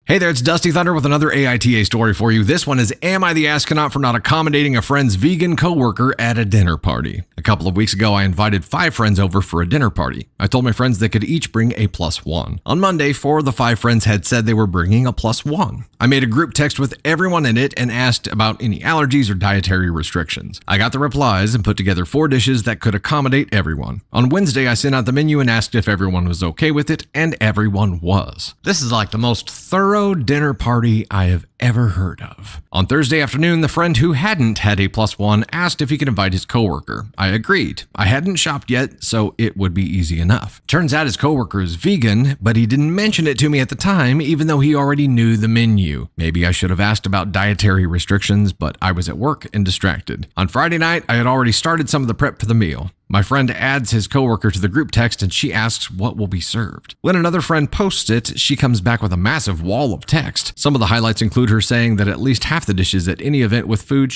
Hey there, it's Dusty Thunder with another AITA story for you. This one is, am I the astronaut for not accommodating a friend's vegan coworker at a dinner party? A couple of weeks ago, I invited 5 friends over for a dinner party. I told my friends they could each bring a +1. On Monday, 4 of the 5 friends had said they were bringing a +1. I made a group text with everyone in it and asked about any allergies or dietary restrictions. I got the replies and put together 4 dishes that could accommodate everyone. On Wednesday, I sent out the menu and asked if everyone was okay with it, and everyone was. This is like the most thorough dinner party I have ever heard of. On Thursday afternoon, the friend who hadn't had a +1 asked if he could invite his coworker. I agreed. I hadn't shopped yet, so it would be easy enough. Turns out his coworker is vegan, but he didn't mention it to me at the time, even though he already knew the menu. Maybe I should have asked about dietary restrictions, but I was at work and distracted. On Friday night, I had already started some of the prep for the meal. My friend adds his coworker to the group text and she asks what will be served. When another friend posts it, she comes back with a massive wall of text. Some of the highlights include her saying that at least half the dishes at any event with food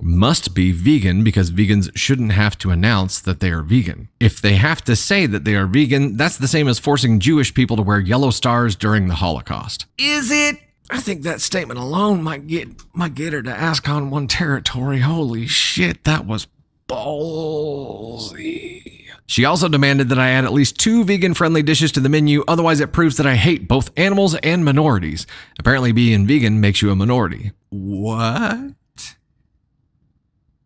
must be vegan because vegans shouldn't have to announce that they are vegan. If they have to say that they are vegan, that's the same as forcing Jewish people to wear yellow stars during the Holocaust. Is it? I think that statement alone might get her to ASCON 1 territory. Holy shit, that was ballsy. She also demanded that I add at least 2 vegan-friendly dishes to the menu, otherwise it proves that I hate both animals and minorities. Apparently being vegan makes you a minority. What?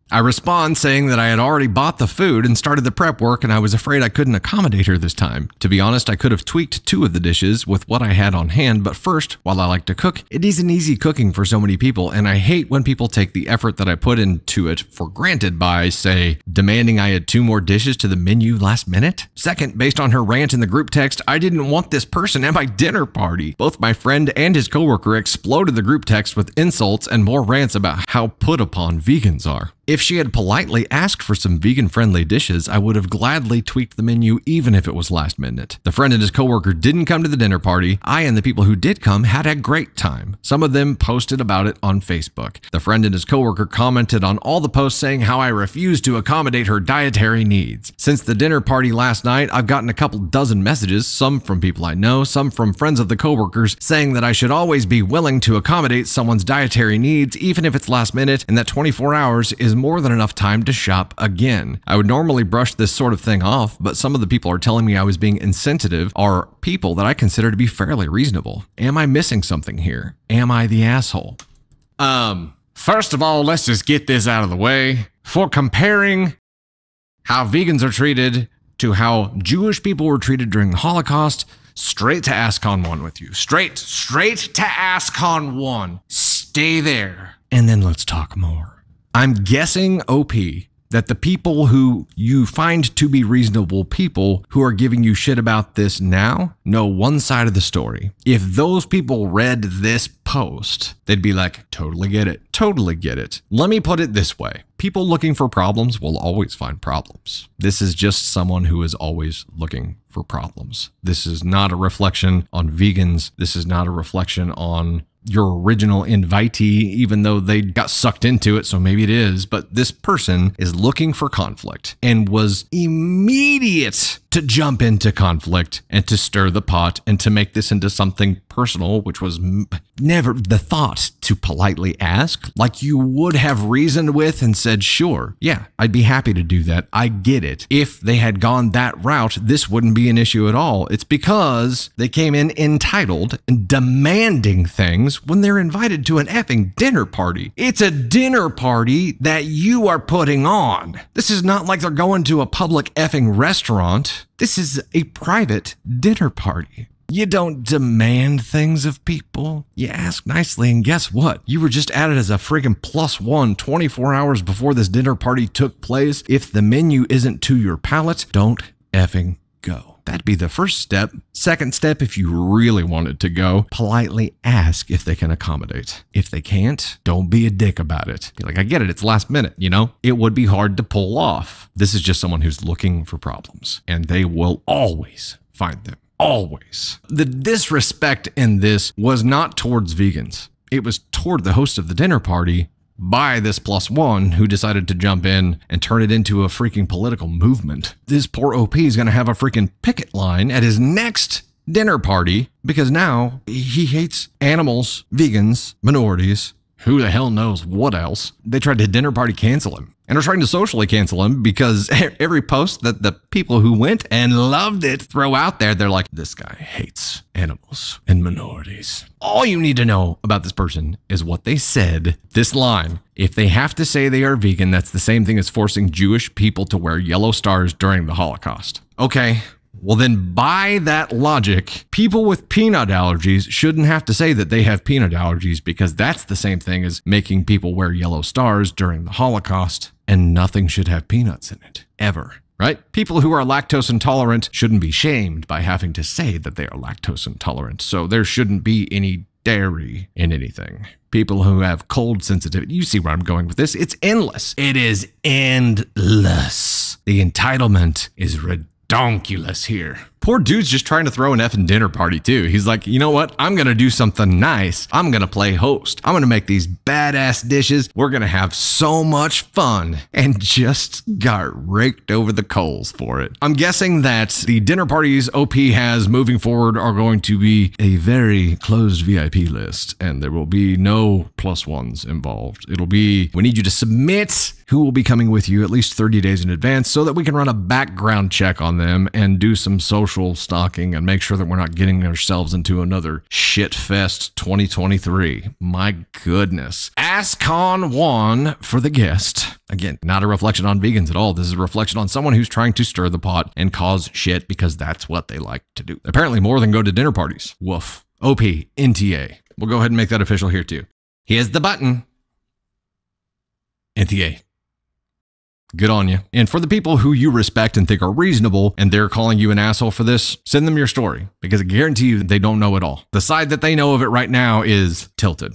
I respond saying that I had already bought the food and started the prep work and I was afraid I couldn't accommodate her this time. To be honest, I could have tweaked 2 of the dishes with what I had on hand, but first, while I like to cook, it isn't easy cooking for so many people and I hate when people take the effort that I put into it for granted by, say, demanding I add 2 more dishes to the menu last minute. Second, based on her rant in the group text, I didn't want this person at my dinner party. Both my friend and his coworker exploded the group text with insults and more rants about how put upon vegans are. If she had politely asked for some vegan-friendly dishes, I would have gladly tweaked the menu even if it was last minute. The friend and his coworker didn't come to the dinner party. I and the people who did come had a great time. Some of them posted about it on Facebook. The friend and his coworker commented on all the posts saying how I refused to accommodate her dietary needs. Since the dinner party last night, I've gotten a couple dozen messages, some from people I know, some from friends of the coworkers, saying that I should always be willing to accommodate someone's dietary needs even if it's last minute and that 24 hours is more than enough time to shop again. I would normally brush this sort of thing off, but some of the people are telling me I was being insensitive are people that I consider to be fairly reasonable. Am I missing something here? Am I the asshole? First of all, let's just get this out of the way. For comparing how vegans are treated to how Jewish people were treated during the Holocaust, straight to ASCON 1 with you. Straight to ASCON 1. Stay there. And then let's talk more. I'm guessing, OP, that the people who you find to be reasonable people who are giving you shit about this now know one side of the story. If those people read this post, they'd be like, totally get it. Totally get it. Let me put it this way. People looking for problems will always find problems. This is just someone who is always looking for problems. This is not a reflection on vegans. This is not a reflection on your original invitee, even though they got sucked into it, so maybe it is, but this person is looking for conflict and was immediate to jump into conflict and to stir the pot and to make this into something personal, which was never the thought to politely ask, like you would have reasoned with and said, sure, yeah, I'd be happy to do that. I get it. If they had gone that route, this wouldn't be an issue at all. It's because they came in entitled and demanding things when they're invited to an effing dinner party. It's a dinner party that you are putting on. This is not like they're going to a public effing restaurant. This is a private dinner party. You don't demand things of people. You ask nicely, and guess what? You were just added as a freaking +1 24 hours before this dinner party took place. If the menu isn't to your palate, don't effing go. That'd be the first step. Second step, if you really wanted to go, politely ask if they can accommodate. If they can't, don't be a dick about it. Be like, I get it, it's last minute, you know? It would be hard to pull off. This is just someone who's looking for problems, and they will always find them. Always. The disrespect in this was not towards vegans. It was toward the host of the dinner party by this +1 who decided to jump in and turn it into a freaking political movement. This poor OP is going to have a freaking picket line at his next dinner party because now he hates animals, vegans, minorities. Who the hell knows what else? They tried to dinner party cancel him and are trying to socially cancel him because every post that the people who went and loved it throw out there, they're like, this guy hates animals and minorities. All you need to know about this person is what they said. This line, if they have to say they are vegan, that's the same thing as forcing Jewish people to wear yellow stars during the Holocaust. Okay. Well, then by that logic, people with peanut allergies shouldn't have to say that they have peanut allergies because that's the same thing as making people wear yellow stars during the Holocaust, and nothing should have peanuts in it, ever. Right? People who are lactose intolerant shouldn't be shamed by having to say that they are lactose intolerant, so there shouldn't be any dairy in anything. People who have cold sensitivity, you see where I'm going with this, it's endless. It is endless. The entitlement is redonkulous here. Poor dude's just trying to throw an effing dinner party too. He's like, you know what? I'm going to do something nice. I'm going to play host. I'm going to make these badass dishes. We're going to have so much fun, and just got raked over the coals for it. I'm guessing that the dinner parties OP has moving forward are going to be a very closed VIP list, and there will be no plus ones involved. It'll be, we need you to submit who will be coming with you at least 30 days in advance so that we can run a background check on them and do some social stalking and make sure that we're not getting ourselves into another shitfest 2023. My goodness. ASCON 1 for the guest. Again, not a reflection on vegans at all. This is a reflection on someone who's trying to stir the pot and cause shit because that's what they like to do. Apparently more than go to dinner parties. Woof. OP, NTA. We'll go ahead and make that official here too. Here's the button. NTA. Good on you. And for the people who you respect and think are reasonable and they're calling you an asshole for this, send them your story because I guarantee you that they don't know it all. The side that they know of it right now is tilted.